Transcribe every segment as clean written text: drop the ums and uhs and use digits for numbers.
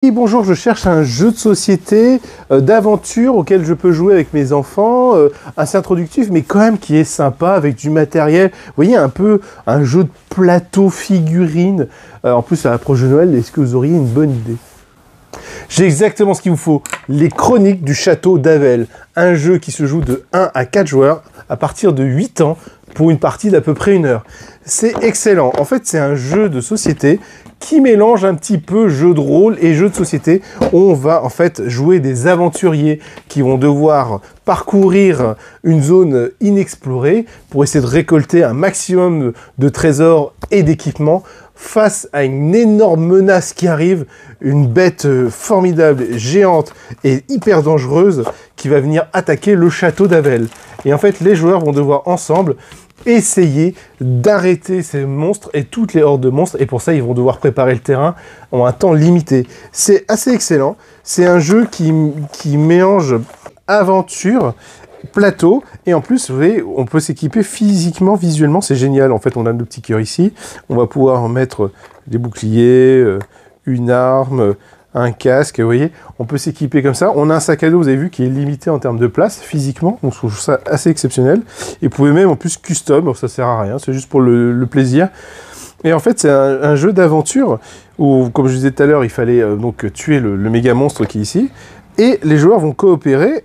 Oui, bonjour, je cherche un jeu de société, d'aventure auquel je peux jouer avec mes enfants, assez introductif, mais quand même qui est sympa, avec du matériel. Vous voyez, un peu un jeu de plateau figurine. En plus, à l'approche de Noël, est-ce que vous auriez une bonne idée? J'ai exactement ce qu'il vous faut. Les Chroniques du Château d'Avel. Un jeu qui se joue de 1 à 4 joueurs à partir de 8 ans pour une partie d'à peu près 1 heure. C'est excellent. En fait, c'est un jeu de société qui mélange un petit peu jeu de rôle et jeu de société. On va en fait jouer des aventuriers qui vont devoir parcourir une zone inexplorée pour essayer de récolter un maximum de trésors et d'équipements face à une énorme menace qui arrive, une bête formidable, géante et hyper dangereuse qui va venir attaquer le château d'Avel. Et en fait, les joueurs vont devoir ensemble essayer d'arrêter ces monstres et toutes les hordes de monstres, et pour ça ils vont devoir préparer le terrain en un temps limité. C'est assez excellent, c'est un jeu qui mélange aventure, plateau, et en plus vous voyez, on peut s'équiper physiquement, visuellement, c'est génial. En fait, on a nos petits cœurs ici, on va pouvoir mettre des boucliers, une arme, un casque, vous voyez, on peut s'équiper comme ça. On a un sac à dos, vous avez vu, qui est limité en termes de place, physiquement, donc je trouve ça assez exceptionnel. Et vous pouvez même, en plus, custom, ça sert à rien, c'est juste pour le plaisir. Et en fait, c'est un jeu d'aventure, où, comme je disais tout à l'heure, il fallait donc tuer le méga monstre qui est ici, et les joueurs vont coopérer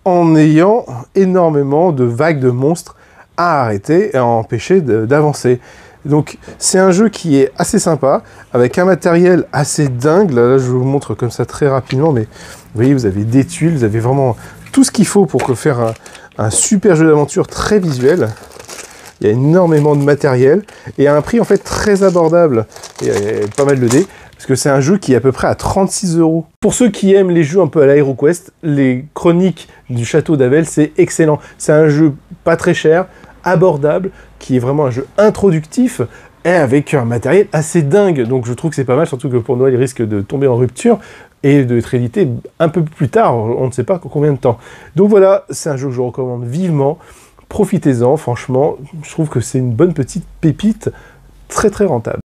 en ayant énormément de vagues de monstres à arrêter et à empêcher d'avancer. Donc c'est un jeu qui est assez sympa, avec un matériel assez dingue. Là, je vous montre comme ça très rapidement, mais vous voyez, vous avez des tuiles, vous avez vraiment tout ce qu'il faut pour faire un super jeu d'aventure très visuel. Il y a énormément de matériel, et à un prix en fait très abordable, et pas mal de dés, parce que c'est un jeu qui est à peu près à 36 €. Pour ceux qui aiment les jeux un peu à l'HeroQuest, les Chroniques du Château d'Avel, c'est excellent. C'est un jeu pas très cher, abordable, qui est vraiment un jeu introductif, et avec un matériel assez dingue. Donc je trouve que c'est pas mal, surtout que pour Noël, il risque de tomber en rupture, et d'être édité un peu plus tard, on ne sait pas combien de temps. Donc voilà, c'est un jeu que je recommande vivement. Profitez-en, franchement, je trouve que c'est une bonne petite pépite, très très rentable.